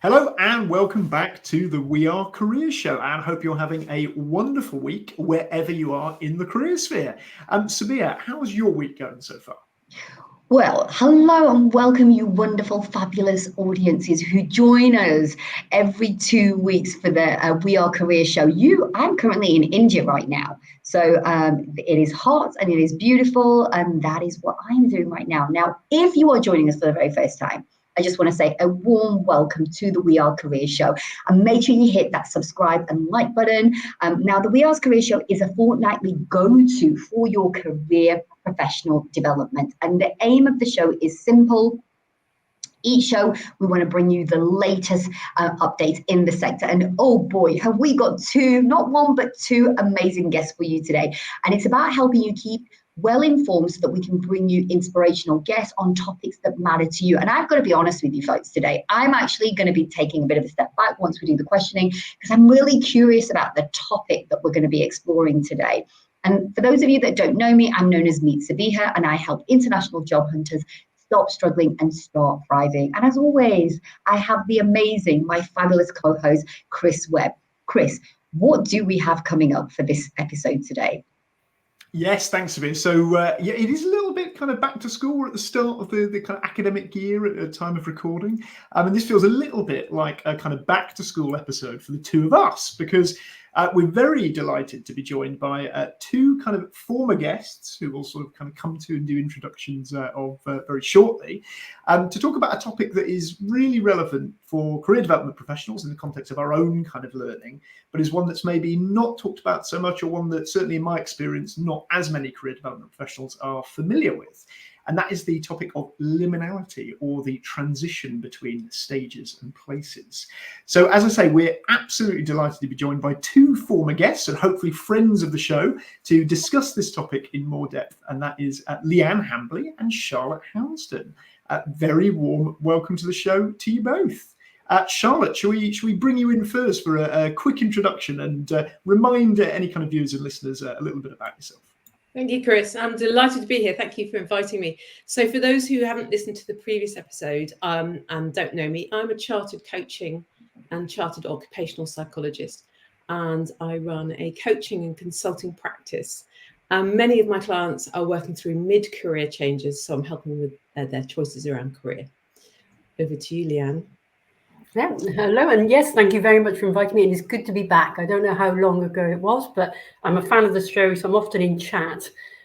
Hello and welcome back to the We Are Careers Show, and I hope you're having a wonderful week wherever you are in the career sphere. Sabia, how's your week going so far? Well, hello and welcome, you wonderful, fabulous audiences who join us every 2 weeks for the We Are Career Show. I'm currently in India right now. So it is hot and it is beautiful, and that is what I'm doing right now. Now, if you are joining us for the very first time, I just want to say a warm welcome to the We Are Career Show, and make sure you hit that subscribe and like button. Now, the We Are Career Show is a fortnightly go-to for your career professional development, and the aim of the show is simple. Each show, we want to bring you the latest updates in the sector. And oh boy, have we got not one, but two amazing guests for you today. And it's about helping you keep well informed so that we can bring you inspirational guests on topics that matter to you. And I've got to be honest with you folks today, I'm actually going to be taking a bit of a step back once we do the questioning, because I'm really curious about the topic that we're going to be exploring today. And for those of you that don't know me, I'm known as Meet Sabiha, and I help international job hunters stop struggling and start thriving. And as always, I have my fabulous co-host, Chris Webb. Chris, what do we have coming up for this episode today? Yes, thanks, Sabine. So, it is a little bit kind of back to school at the start of the kind of academic year at the time of recording. And this feels a little bit like a kind of back to school episode for the two of us, because we're very delighted to be joined by two kind of former guests who will sort of kind of come to and do introductions of very shortly, to talk about a topic that is really relevant for career development professionals in the context of our own kind of learning, but is one that's maybe not talked about so much, or one that certainly in my experience, not as many career development professionals are familiar with. And that is the topic of liminality, or the transition between stages and places. So as I say, we're absolutely delighted to be joined by two former guests and hopefully friends of the show to discuss this topic in more depth. And that is Liane Hambly and Charlotte Housden. Very warm welcome to the show to you both. Charlotte, shall we bring you in first for a quick introduction and remind any kind of viewers and listeners a little bit about yourself? Thank you, Chris. I'm delighted to be here. Thank you for inviting me. So for those who haven't listened to the previous episode and don't know me, I'm a chartered coaching and chartered occupational psychologist, and I run a coaching and consulting practice. Many of my clients are working through mid-career changes, so I'm helping with their choices around career. Over to you, Liane. Yeah, hello, and yes, thank you very much for inviting me. It is good to be back. I don't know how long ago it was, but I'm a fan of the show, so I'm often in chat.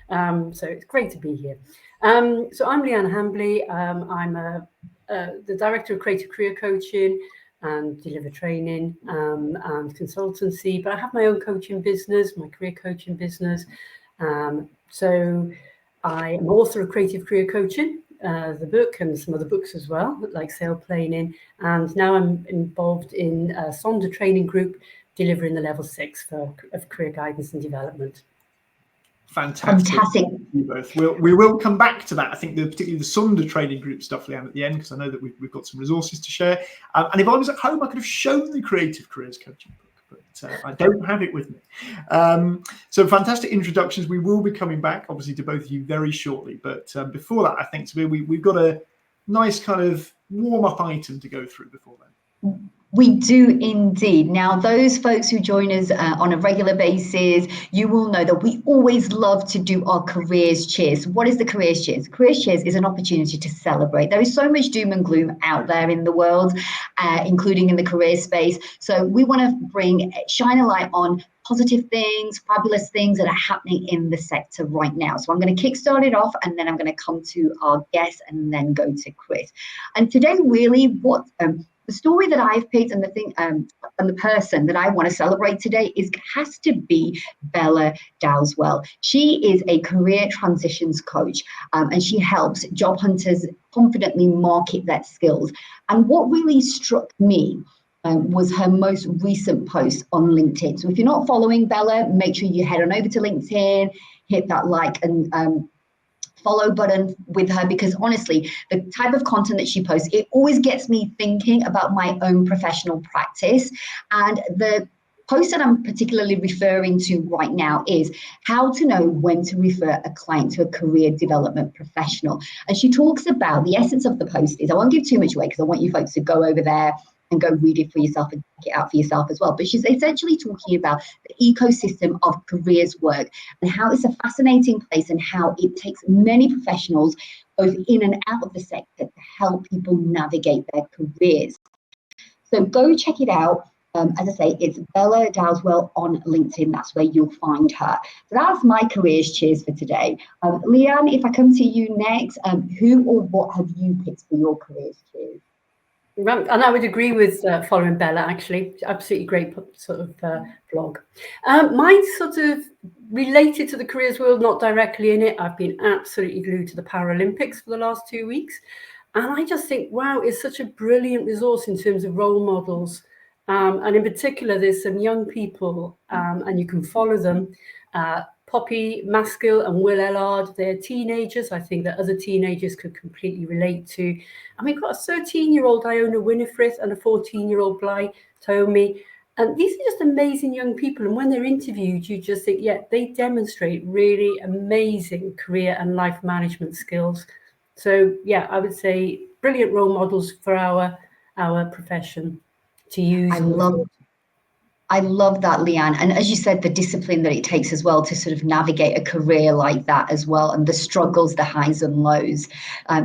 So it's great to be here. So I'm Liane Hambly. I'm the director of creative career coaching and deliver training and consultancy, but I have my own coaching business, my career coaching business. So I am author of Creative Career Coaching, the book, and some other books as well, like Sail Planing. And now I'm involved in a Sonder training group, delivering the level 6 of career guidance and development. Fantastic. You both. We will come back to that. I think particularly the Sonder training group stuff, Liane, at the end, because I know that we've got some resources to share. And if I was at home, I could have shown the Creative Careers Coaching book, but I don't have it with me. So fantastic introductions. We will be coming back, obviously, to both of you very shortly. But before that, I think, we've got a nice kind of warm-up item to go through before then. We do indeed. Now, those folks who join us on a regular basis, you will know that we always love to do our careers cheers. What is the careers cheers? Careers cheers is an opportunity to celebrate. There is so much doom and gloom out there in the world, including in the career space. So we want to shine a light on positive things, fabulous things that are happening in the sector right now. So I'm going to kickstart it off, and then I'm going to come to our guest and then go to Chris. And today, really, the story that I've picked and the thing and the person that I want to celebrate today has to be Bella Dowswell. She is a career transitions coach, and she helps job hunters confidently market their skills. And what really struck me was her most recent post on LinkedIn. So if you're not following Bella, make sure you head on over to LinkedIn, hit that like and follow button with her, because honestly, the type of content that she posts, it always gets me thinking about my own professional practice. And the post that I'm particularly referring to right now is how to know when to refer a client to a career development professional. And she talks about the essence of the post is, I won't give too much away because I want you folks to go over there and go read it for yourself and check it out for yourself as well. But she's essentially talking about the ecosystem of careers work and how it's a fascinating place and how it takes many professionals both in and out of the sector to help people navigate their careers. So go check it out. As I say, it's Bella Dowswell on LinkedIn. That's where you'll find her. So that's my careers cheers for today. Liane, if I come to you next, who or what have you picked for your careers cheers? And I would agree with following Bella, actually. Absolutely great sort of blog. Mine's sort of related to the careers world, not directly in it. I've been absolutely glued to the Paralympics for the last 2 weeks. And I just think, wow, it's such a brilliant resource in terms of role models. And in particular, there's some young people, and you can follow them. Poppy Maskill and Will Ellard, they're teenagers. I think that other teenagers could completely relate to. And we've got a 13-year-old Iona Winifred and a 14-year-old Bly Tomey. And these are just amazing young people. And when they're interviewed, you just think, yeah, they demonstrate really amazing career and life management skills. So, yeah, I would say brilliant role models for our profession to use. I love that, Liane. And as you said, the discipline that it takes as well to sort of navigate a career like that as well, and the struggles, the highs and lows.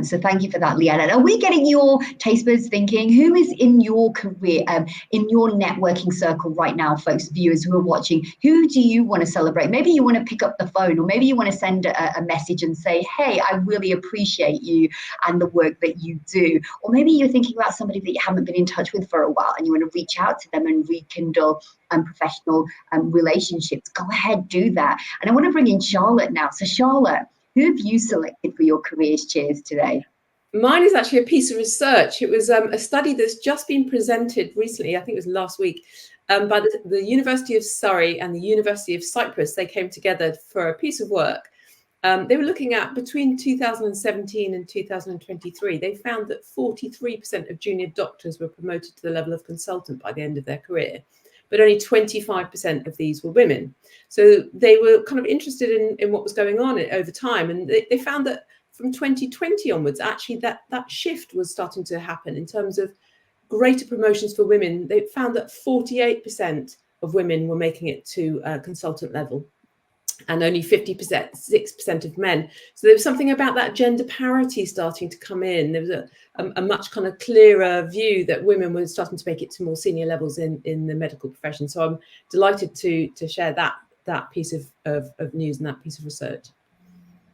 So thank you for that, Liane. And are we getting your taste buds thinking? Who is in your career, in your networking circle right now, folks, viewers who are watching? Who do you want to celebrate? Maybe you want to pick up the phone, or maybe you want to send a message and say, hey, I really appreciate you and the work that you do. Or maybe you're thinking about somebody that you haven't been in touch with for a while and you want to reach out to them and rekindle professional relationships. Go ahead, do that. And I want to bring in Charlotte now. So Charlotte, who have you selected for your careers cheers today? Mine is actually a piece of research. It was a study that's just been presented recently, I think it was last week, by the University of Surrey and the University of Cyprus. They came together for a piece of work. They were looking at between 2017 and 2023. They found that 43% of junior doctors were promoted to the level of consultant by the end of their career, but only 25% of these were women. So they were kind of interested in what was going on over time. And they found that from 2020 onwards, actually that shift was starting to happen in terms of greater promotions for women. They found that 48% of women were making it to consultant level, and only 6% of men. So there was something about that gender parity starting to come in. There was a much kind of clearer view that women were starting to make it to more senior levels in the medical profession. So I'm delighted to share that piece of news and that piece of research.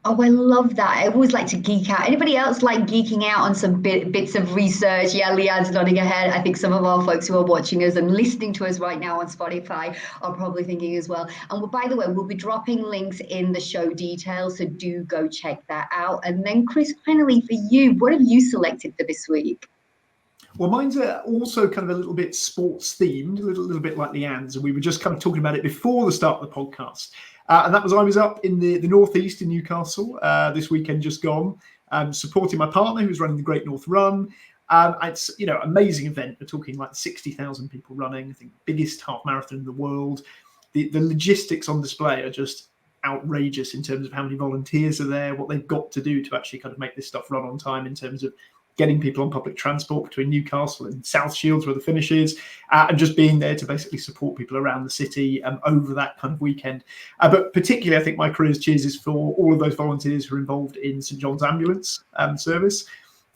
Oh, I love that. I always like to geek out. Anybody else like geeking out on some bits of research? Yeah, Liane's nodding her head. I think some of our folks who are watching us and listening to us right now on Spotify are probably thinking as well. And by the way, we'll be dropping links in the show details, so do go check that out. And then Chris, finally for you, what have you selected for this week? Well, mine's also kind of a little bit sports themed, a little bit like Liane's, and we were just kind of talking about it before the start of the podcast. And that was, I was up in the northeast in Newcastle this weekend just gone, supporting my partner who's running the Great North Run. It's, amazing event. We're talking like 60,000 people running, I think biggest half marathon in the world. The logistics on display are just outrageous in terms of how many volunteers are there, what they've got to do to actually kind of make this stuff run on time in terms of getting people on public transport between Newcastle and South Shields, where the finish is, and just being there to basically support people around the city over that kind of weekend. But particularly, I think my careers cheers is for all of those volunteers who are involved in St John's ambulance service.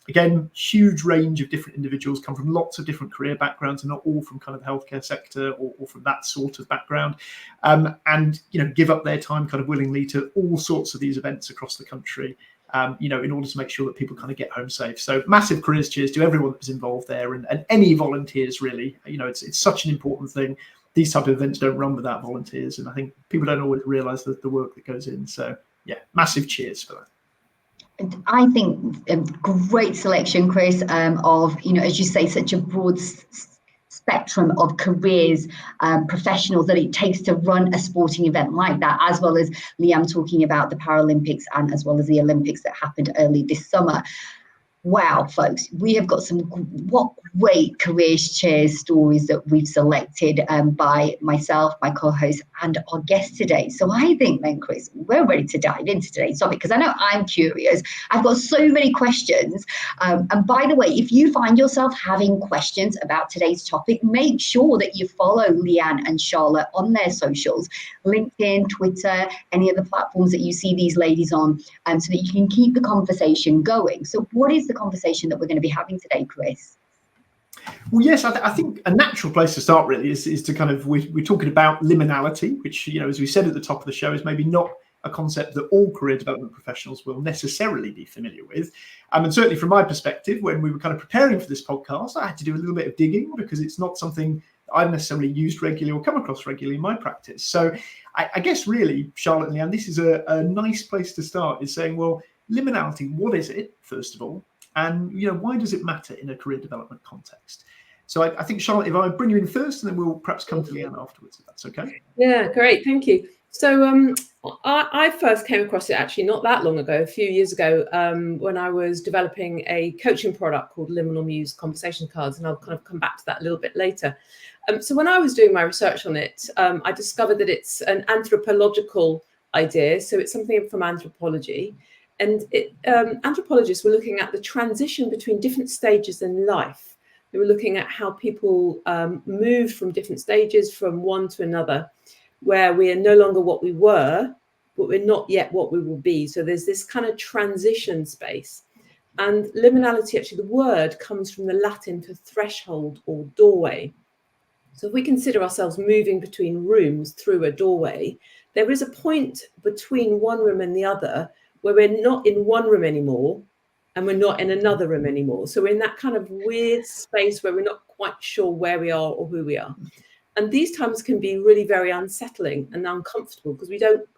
Again, huge range of different individuals, come from lots of different career backgrounds, and not all from kind of the healthcare sector or from that sort of background, and give up their time kind of willingly to all sorts of these events across the country. In order to make sure that people kind of get home safe. So massive careers cheers to everyone that was involved there, and any volunteers really. It's such an important thing. These type of events don't run without volunteers, and I think people don't always realise the work that goes in. So yeah, massive cheers for that. I think a great selection, Chris, of, as you say, such a broad spectrum of careers, professionals that it takes to run a sporting event like that, as well as Liane talking about the Paralympics and as well as the Olympics that happened early this summer. Wow, folks, we have got some what great careers chairs stories that we've selected by myself, my co-host, and our guest today. So I think then, Chris, we're ready to dive into today's topic because I know I'm curious. I've got so many questions. And by the way, if you find yourself having questions about today's topic, make sure that you follow Liane and Charlotte on their socials, LinkedIn, Twitter, any of the platforms that you see these ladies on, so that you can keep the conversation going. So what is the conversation that we're going to be having today, Chris? Well, yes, I think a natural place to start really is to kind of, we're talking about liminality, which, you know, as we said at the top of the show, is maybe not a concept that all career development professionals will necessarily be familiar with. And certainly from my perspective, when we were kind of preparing for this podcast, I had to do a little bit of digging because it's not something I've necessarily used regularly or come across regularly in my practice. So I guess really, Charlotte and Liane, this is a nice place to start, is saying, well, liminality, what is it, first of all? And, you know, why does it matter in a career development context? So I think, Charlotte, if I bring you in first, and then we'll perhaps come to Liane afterwards, if that's okay. Yeah, great. Thank you. So I first came across it actually not that long ago, a few years ago, when I was developing a coaching product called Liminal Muse Conversation Cards, and I'll kind of come back to that a little bit later. So when I was doing my research on it, I discovered that it's an anthropological idea. So it's something from anthropology. And anthropologists were looking at the transition between different stages in life. They were looking at how people move from different stages from one to another, where we are no longer what we were, but we're not yet what we will be. So there's this kind of transition space. And liminality, actually, the word comes from the Latin for threshold or doorway. So if we consider ourselves moving between rooms through a doorway, there is a point between one room and the other where we're not in one room anymore and we're not in another room anymore. So we're in that kind of weird space where we're not quite sure where we are or who we are. And these times can be really very unsettling and uncomfortable because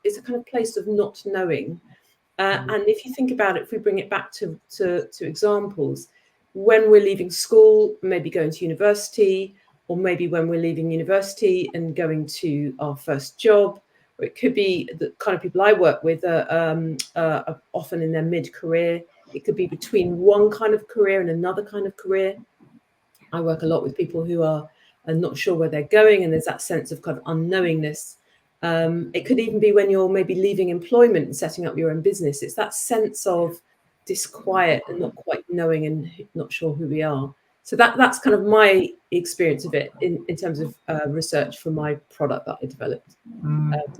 it's a kind of place of not knowing. And if you think about it, if we bring it back to examples, when we're leaving school, maybe going to university, or maybe when we're leaving university and going to our first job, or it could be the kind of people I work with are often in their mid-career. It could be between one kind of career and another kind of career. I work a lot with people who are not sure where they're going, and there's that sense of kind of unknowingness. It could even be when you're maybe leaving employment and setting up your own business. It's that sense of disquiet and not quite knowing and not sure who we are. So that's kind of my experience of it in terms of research for my product that I developed.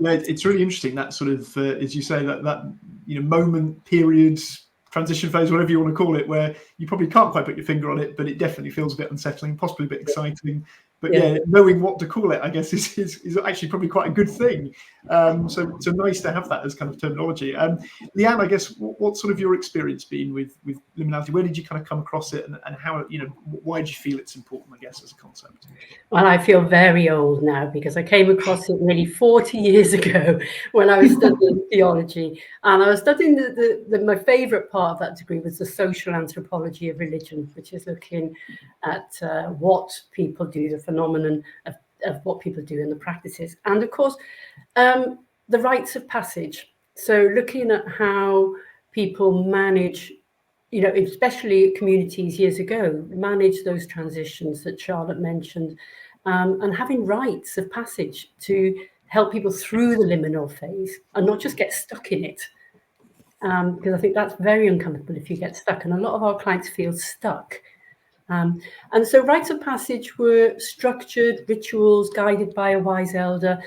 Yeah, it's really interesting, that sort of, as you say, that you know, moment, period, transition phase, whatever you want to call it, where you probably can't quite put your finger on it, but it definitely feels a bit unsettling, possibly a bit exciting. But yeah, knowing what to call it, I guess, is actually probably quite a good thing. So nice to have that as kind of terminology. Liane, I guess, what's sort of your experience been with liminality? Where did you kind of come across it, and how, you know, why do you feel it's important, I guess, as a concept? Well, I feel very old now because I came across it nearly 40 years ago when I was studying theology. And I was studying my favourite part of that degree was the social anthropology of religion, which is looking at what people do, the phenomenon of what people do in the practices. And of course, the rites of passage. So looking at how people manage, you know, especially communities years ago, manage those transitions that Charlotte mentioned, and having rites of passage to help people through the liminal phase and not just get stuck in it. Because I think that's very uncomfortable if you get stuck. And a lot of our clients feel stuck. And so rites of passage were structured rituals guided by a wise elder.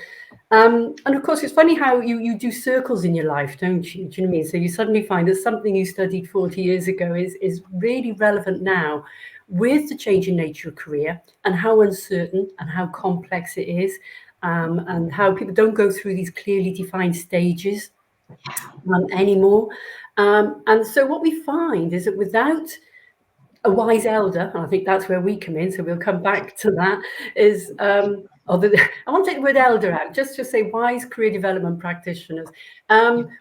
And of course, it's funny how you do circles in your life, don't you? Do you know what I mean? So you suddenly find that something you studied 40 years ago is really relevant now with the changing nature of career and how uncertain and how complex it is, and how people don't go through these clearly defined stages anymore. And so what we find is that without a wise elder, and I think that's where we come in, so we'll come back to that, is I want to take the word elder out, just to say wise career development practitioners.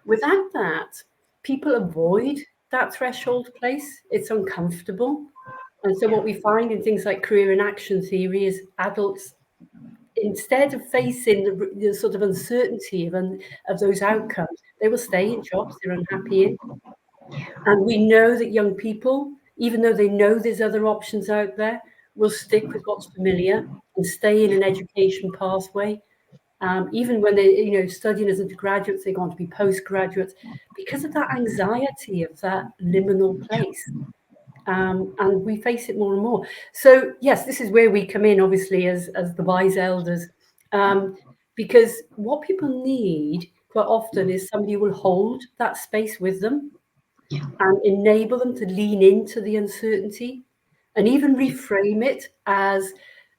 Without that, people avoid that threshold place. It's uncomfortable. And so what we find in things like career in action theory is adults, instead of facing the sort of uncertainty of those outcomes, they will stay in jobs they're unhappy in. And we know that young people even though they know there's other options out there, will stick with what's familiar and stay in an education pathway. Even when they're studying as undergraduates, they go on to be postgraduates because of that anxiety of that liminal place. And we face it more and more. So yes, this is where we come in, obviously, as the wise elders, because what people need quite often is somebody who will hold that space with them and enable them to lean into the uncertainty and even reframe it as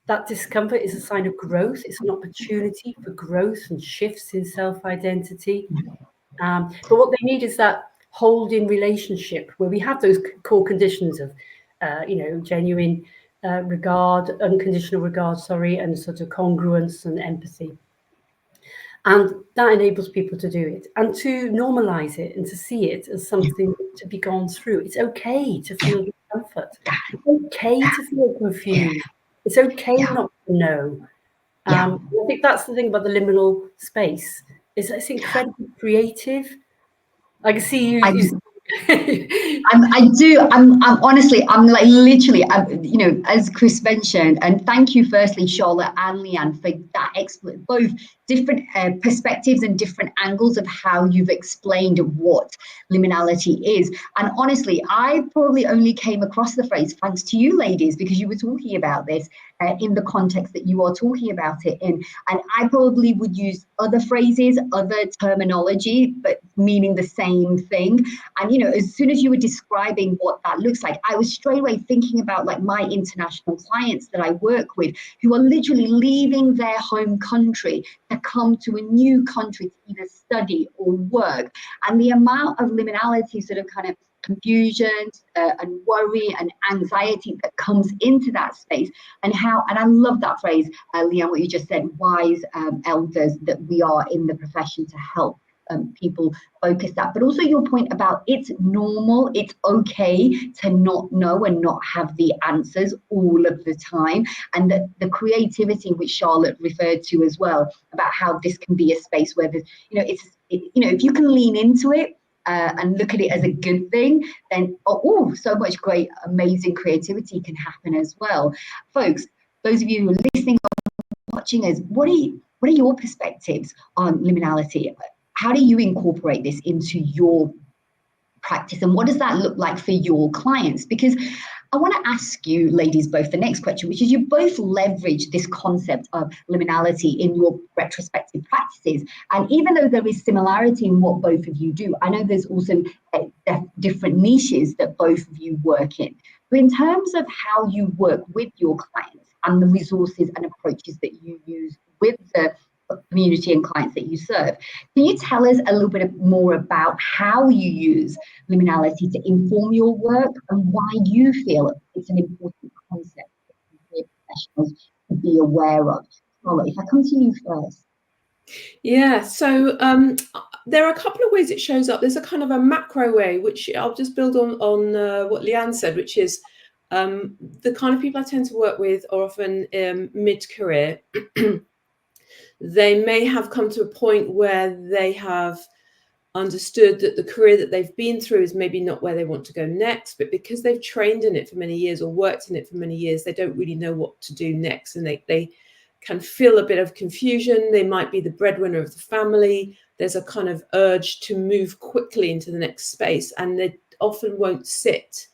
that discomfort is a sign of growth. It's an opportunity for growth and shifts in self-identity. But what they need is that holding relationship where we have those core conditions of, genuine regard, unconditional regard, and sort of congruence and empathy. And that enables people to do it and to normalize it and to see it as something to be gone through. It's okay to feel discomfort. It's okay to feel confused. It's okay not to know. I think that's the thing about the liminal space, is it's incredibly creative. I can see you. I'm honestly, I'm like literally, as Chris mentioned, and thank you firstly, Charlotte and Liane, for that both different perspectives and different angles of how you've explained what liminality is. And honestly, I probably only came across the phrase thanks to you ladies, because you were talking about this in the context that you are talking about it in. And I probably would use other phrases, other terminology, but meaning the same thing. And, as soon as you were describing what that looks like, I was straight away thinking about like my international clients that I work with who are literally leaving their home country to come to a new country to either study or work. And the amount of liminality, sort of kind of confusion and worry and anxiety that comes into that space, and I love that phrase, Liane, what you just said, wise elders, that we are in the profession to help people focus that. But also your point about it's normal, it's okay to not know and not have the answers all of the time, and the creativity which Charlotte referred to as well, about how this can be a space where there's, if you can lean into it and look at it as a good thing, then so much great, amazing creativity can happen as well. Folks, those of you who are listening or watching us, what are your perspectives on liminality? How do you incorporate this into your practice, and what does that look like for your clients? Because I want to ask you ladies both the next question, which is, you both leverage this concept of liminality in your retrospective practices. And even though there is similarity in what both of you do, I know there's also different niches that both of you work in. But in terms of how you work with your clients and the resources and approaches that you use with the community and clients that you serve, can you tell us a little bit more about how you use liminality to inform your work and why you feel it's an important concept for professionals to be aware of? Charlotte, if I come to you first. Yeah, so there are a couple of ways it shows up. There's a kind of a macro way, which I'll just build on what Liane said, which is the kind of people I tend to work with are often mid-career. They may have come to a point where they have understood that the career that they've been through is maybe not where they want to go next, but because they've trained in it for many years or worked in it for many years, they don't really know what to do next. And they can feel a bit of confusion. They might be the breadwinner of the family. There's a kind of urge to move quickly into the next space, and they often won't sit.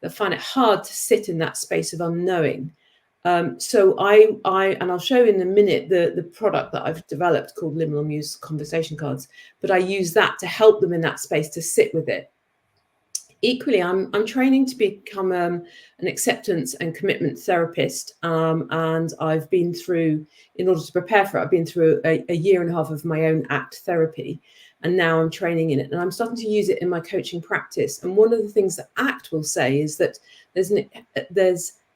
They find it hard to sit in that space of unknowing. So I'll show you in a minute the product that I've developed called Liminal Muse Conversation Cards, but I use that to help them in that space to sit with it. Equally, I'm training to become an acceptance and commitment therapist, and I've been through, in order to prepare for it, I've been through a year and a half of my own ACT therapy, and now I'm training in it, and I'm starting to use it in my coaching practice. And one of the things that ACT will say is that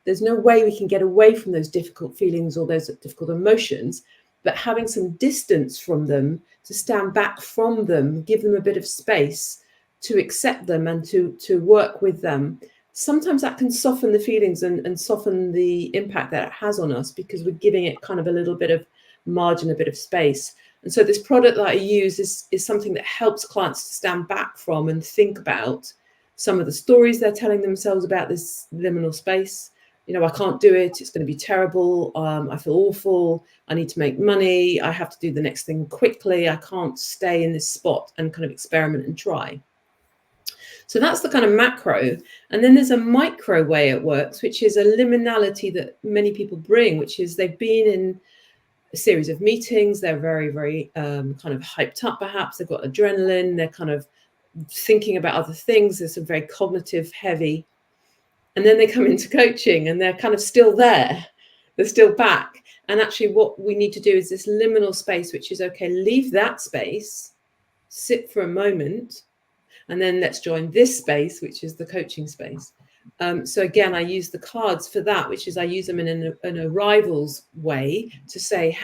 there's no way we can get away from those difficult feelings or those difficult emotions, but having some distance from them, to stand back from them, give them a bit of space to accept them and to work with them. Sometimes that can soften the feelings and soften the impact that it has on us, because we're giving it kind of a little bit of margin, a bit of space. And so this product that I use is something that helps clients to stand back from and think about some of the stories they're telling themselves about this liminal space. You know, I can't do it. It's going to be terrible. I feel awful. I need to make money. I have to do the next thing quickly. I can't stay in this spot and kind of experiment and try. So that's the kind of macro. And then there's a micro way it works, which is a liminality that many people bring, which is they've been in a series of meetings. They're very, very kind of hyped up, perhaps. They've got adrenaline. They're kind of thinking about other things. There's some very cognitive heavy. And then they come into coaching and they're kind of still there. They're still back. And actually what we need to do is this liminal space, which is, okay, leave that space, sit for a moment, and then let's join this space, which is the coaching space. So again, I use the cards for that, which is I use them in an arrivals way to say,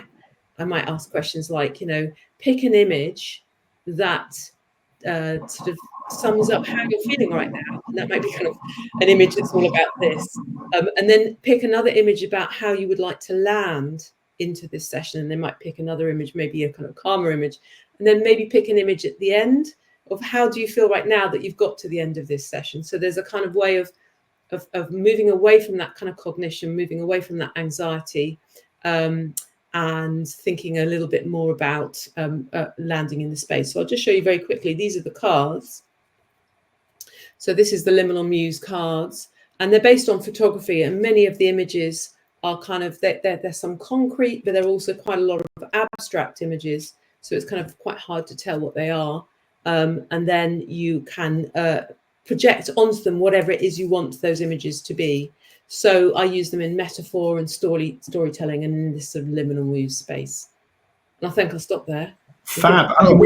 I might ask questions like, you know, pick an image that sort of sums up how you're feeling right now. And that might be kind of an image that's all about this. And then pick another image about how you would like to land into this session. And they might pick another image, maybe a kind of calmer image. And then maybe pick an image at the end of how do you feel right now that you've got to the end of this session. So there's a kind of way of moving away from that kind of cognition, moving away from that anxiety, and thinking a little bit more about landing in the space. So I'll just show you very quickly. These are the cards. So this is the Liminal Muse cards, and they're based on photography, and many of the images are kind of, there's some concrete, but there are also quite a lot of abstract images. So it's kind of quite hard to tell what they are. And then you can project onto them whatever it is you want those images to be. So I use them in metaphor and storytelling and in this sort of liminal muse space. And I think I'll stop there. Fab. I mean,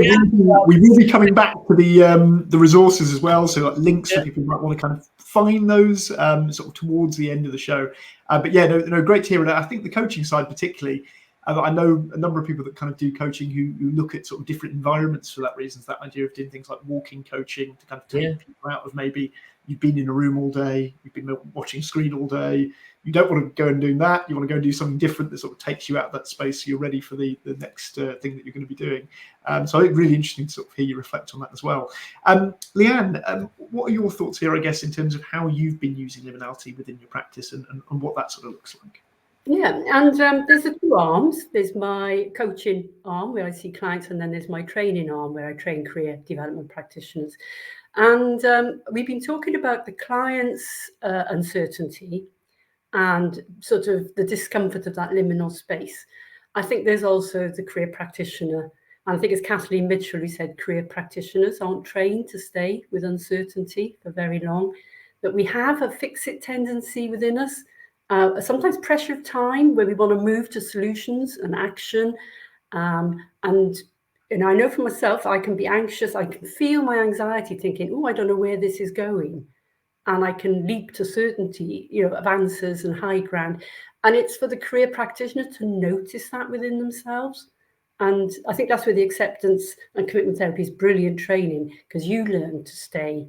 we will be coming back to the resources as well. So like links for people who might want to kind of find those sort of towards the end of the show. But yeah, no, great to hear that. I think the coaching side particularly, I know a number of people that kind of do coaching who look at sort of different environments for that reason. That idea of doing things like walking coaching to kind of take people out of maybe you've been in a room all day, you've been watching screen all day. You don't want to go and do that. You want to go and do something different that sort of takes you out of that space so you're ready for the next thing that you're going to be doing. So I think really interesting to sort of hear you reflect on that as well. Liane, what are your thoughts here, I guess, in terms of how you've been using liminality within your practice and what that sort of looks like? Yeah, and there's the two arms. There's my coaching arm where I see clients, and then there's my training arm where I train career development practitioners. And we've been talking about the client's uncertainty and sort of the discomfort of that liminal space. I think there's also the career practitioner. And I think it's Kathleen Mitchell who said career practitioners aren't trained to stay with uncertainty for very long, that we have a fix-it tendency within us. Sometimes pressure of time where we want to move to solutions and action. And I know for myself, I can be anxious. I can feel my anxiety thinking, oh, I don't know where this is going. And I can leap to certainty, of answers and high ground. And it's for the career practitioner to notice that within themselves. And I think that's where the acceptance and commitment therapy is brilliant training, because you learn to stay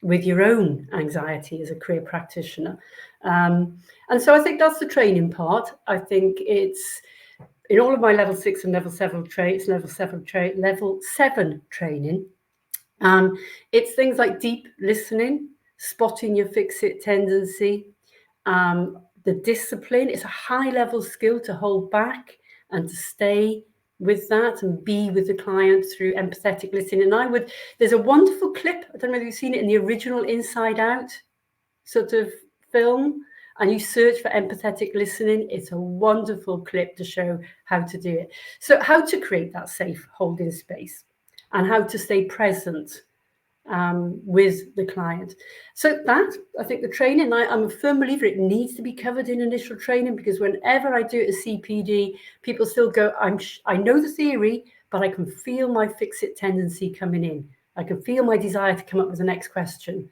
with your own anxiety as a career practitioner. And so I think that's the training part. I think it's in all of my level 6 and level 7 traits, level 7 training. It's things like deep listening, spotting your fix-it tendency, the discipline. It's a high level skill to hold back and to stay with that and be with the client through empathetic listening. And there's a wonderful clip, I don't know if you've seen it, in the original Inside Out sort of film, and you search for empathetic listening. It's a wonderful clip to show how to do it. So how to create that safe holding space and how to stay present with the client. So that, I think the training, I'm a firm believer it needs to be covered in initial training, because whenever I do it as CPD, people still go, I know the theory, but I can feel my fix-it tendency coming in. I can feel my desire to come up with the next question.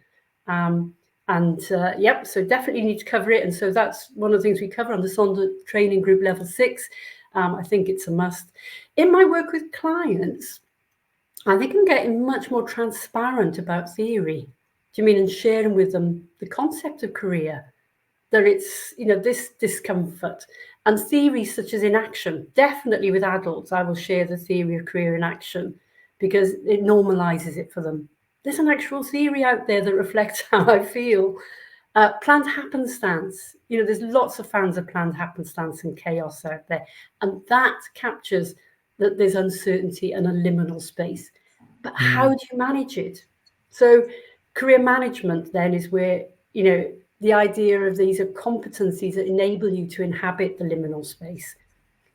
So definitely need to cover it. And so that's one of the things we cover on the Sonder training group level 6. I think it's a must. In my work with clients, I think I'm getting much more transparent about theory. Do you mean, and sharing with them the concept of career, that it's, this discomfort, and theories such as inaction. Definitely with adults, I will share the theory of career in action because it normalizes it for them. there's an actual theory out there that reflects how I feel. Planned happenstance, there's lots of fans of planned happenstance and chaos out there, and that captures that there's uncertainty and a liminal space. But how do you manage it? So career management then is where, the idea of these are competencies that enable you to inhabit the liminal space.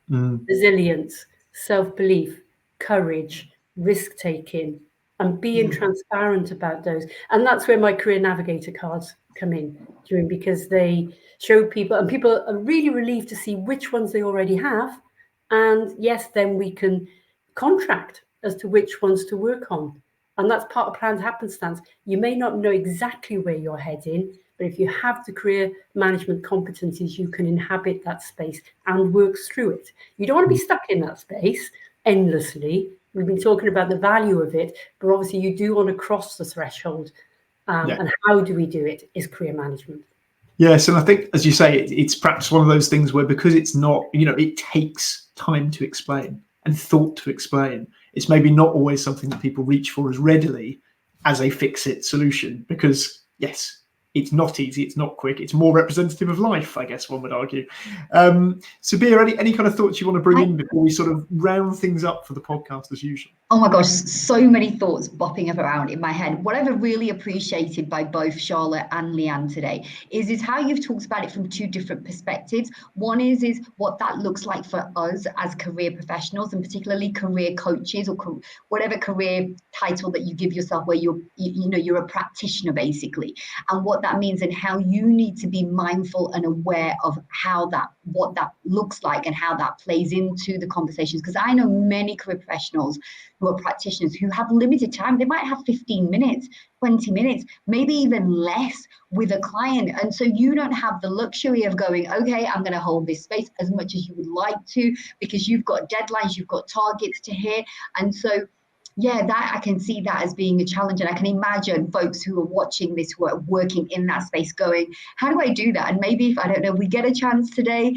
Resilience, self-belief, courage, risk-taking, and being transparent about those. And that's where my career navigator cards come in, because they show people, and people are really relieved to see which ones they already have. And yes, then we can contract as to which ones to work on. And that's part of planned happenstance. You may not know exactly where you're heading, but if you have the career management competencies, you can inhabit that space and work through it. You don't want to be stuck in that space endlessly. We've been talking about the value of it, but obviously you do want to cross the threshold. And how do we do it is career management. Yes, and I think, as you say, it's perhaps one of those things where, because it's not, it takes time to explain and thought to explain. It's maybe not always something that people reach for as readily as a fix-it solution, because, yes, it's not easy, it's not quick, it's more representative of life, I guess one would argue. Sabir, any kind of thoughts you want to bring in before we sort of round things up for the podcast as usual? Oh my gosh, so many thoughts bopping up around in my head. What I've really appreciated by both Charlotte and Liane today is how you've talked about it from two different perspectives. One is what that looks like for us as career professionals, and particularly career coaches, or whatever career title that you give yourself, where you're a practitioner basically, and what that means, and how you need to be mindful and aware of what that looks like and how that plays into the conversations. Because I know many career professionals who are practitioners who have limited time. They might have 15 minutes, 20 minutes, maybe even less with a client. And so you don't have the luxury of going, okay, I'm going to hold this space as much as you would like to, because you've got deadlines, you've got targets to hit. And so, that I can see that as being a challenge. And I can imagine folks who are watching this, who are working in that space, going, how do I do that? And maybe if, I don't know, we get a chance today,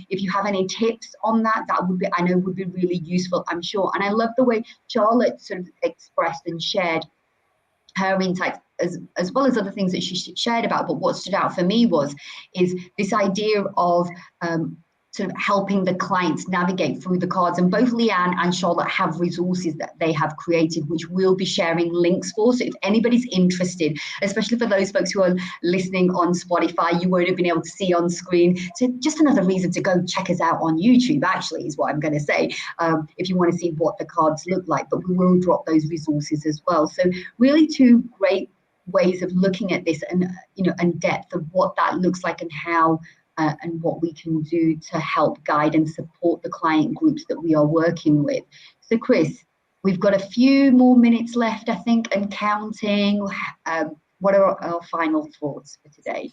if you have any tips on that, would be really useful, I'm sure. And I love the way Charlotte sort of expressed and shared her insights, as well as other things that she shared about. But what stood out for me is this idea of sort of helping the clients navigate through the cards. And both Liane and Charlotte have resources that they have created, which we'll be sharing links for. So if anybody's interested, especially for those folks who are listening on Spotify, you won't have been able to see on screen. So just another reason to go check us out on YouTube, actually, is what I'm going to say, if you want to see what the cards look like. But we will drop those resources as well. So really two great ways of looking at this, and and depth of what that looks like, and how and what we can do to help guide and support the client groups that we are working with. So Chris, we've got a few more minutes left, I think, and counting. What are our final thoughts for today?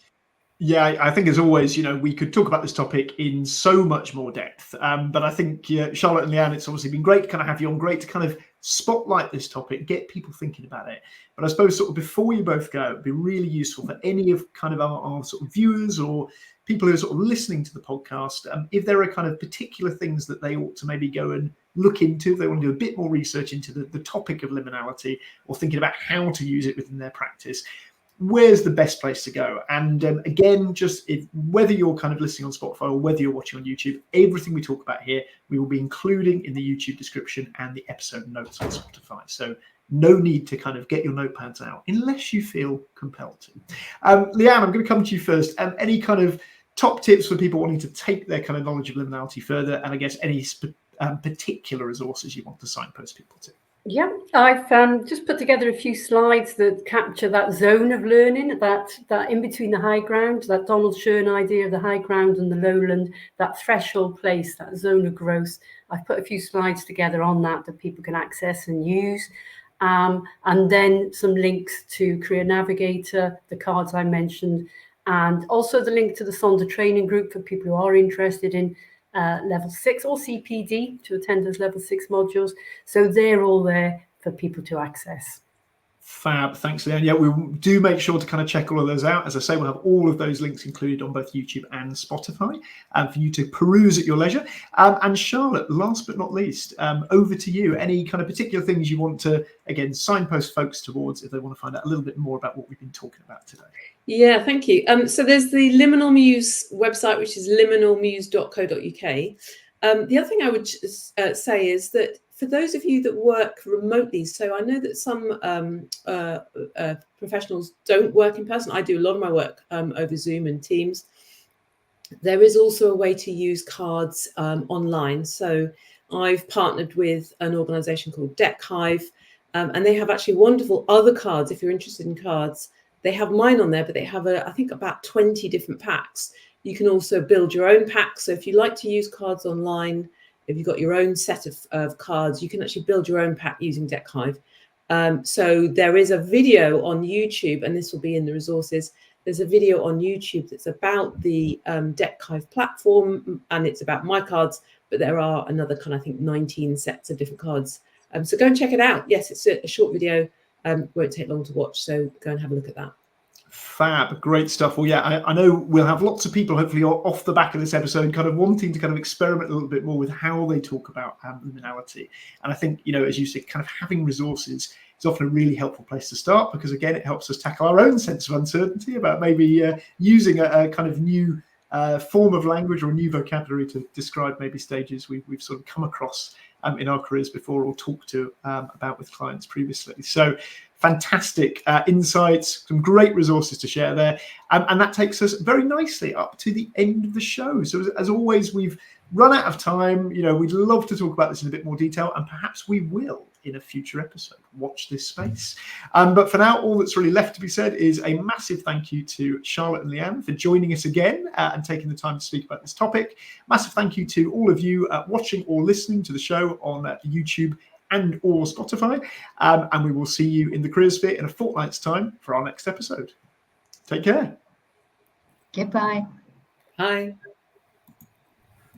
Yeah, I think, as always, we could talk about this topic in so much more depth. But I think, Charlotte and Liane, it's obviously been great to kind of have you on, great to kind of spotlight this topic, get people thinking about it. But I suppose sort of before you both go, it'd be really useful for any of kind of our sort of viewers or people who are sort of listening to the podcast, if there are kind of particular things that they ought to maybe go and look into, if they want to do a bit more research into the topic of liminality, or thinking about how to use it within their practice, where's the best place to go? And again, just whether you're kind of listening on Spotify or whether you're watching on YouTube, everything we talk about here, we will be including in the YouTube description and the episode notes on Spotify. So no need to kind of get your notepads out unless you feel compelled to. Liane, I'm going to come to you first. Any kind of top tips for people wanting to take their kind of knowledge of liminality further, and I guess any particular resources you want to signpost people to? Yeah, I've just put together a few slides that capture that zone of learning, that in between the high ground, that Donald Shern idea of the high ground and the lowland, that threshold place, that zone of growth. I've put a few slides together on that people can access and use. And then some links to Career Navigator, the cards I mentioned, and also the link to the Sonder training group for people who are interested in level 6 or CPD to attend those level 6 modules. So they're all there for people to access. Fab, thanks, Liane. Yeah, we do make sure to kind of check all of those out. As I say, we'll have all of those links included on both YouTube and Spotify for you to peruse at your leisure. And Charlotte, last but not least, over to you. Any kind of particular things you want to, again, signpost folks towards if they want to find out a little bit more about what we've been talking about today? Yeah, thank you. So there's the Liminal Muse website, which is liminalmuse.co.uk. The other thing I would say is that for those of you that work remotely, so I know that some professionals don't work in person. I do a lot of my work over Zoom and Teams. There is also a way to use cards online. So I've partnered with an organization called DeckHive, and they have actually wonderful other cards. If you're interested in cards, they have mine on there, but they have, I think, about 20 different packs. You can also build your own packs. So if you like to use cards online, if you've got your own set of cards, you can actually build your own pack using DeckHive. So there is a video on YouTube, and this will be in the resources. There's a video on YouTube that's about the DeckHive platform, and it's about my cards, but there are another kind of, I think, 19 sets of different cards. So go and check it out. Yes, it's a short video. Won't take long to watch, so go and have a look at that. Fab, great stuff. Well, yeah, I know we'll have lots of people hopefully off the back of this episode kind of wanting to kind of experiment a little bit more with how they talk about liminality. And I think, you know, as you said, kind of having resources is often a really helpful place to start, because again, it helps us tackle our own sense of uncertainty about maybe using a kind of new form of language or a new vocabulary to describe maybe stages we've sort of come across in our careers before, or talked to about with clients previously. So fantastic insights, some great resources to share there. And that takes us very nicely up to the end of the show. So as always, we've run out of time. You know, we'd love to talk about this in a bit more detail, and perhaps we will in a future episode. Watch this space. But for now, all that's really left to be said is a massive thank you to Charlotte and Liane for joining us again and taking the time to speak about this topic. Massive thank you to all of you watching or listening to the show on YouTube and or Spotify. And we will see you in the Careersphere in a fortnight's time for our next episode. Take care. Goodbye. Bye.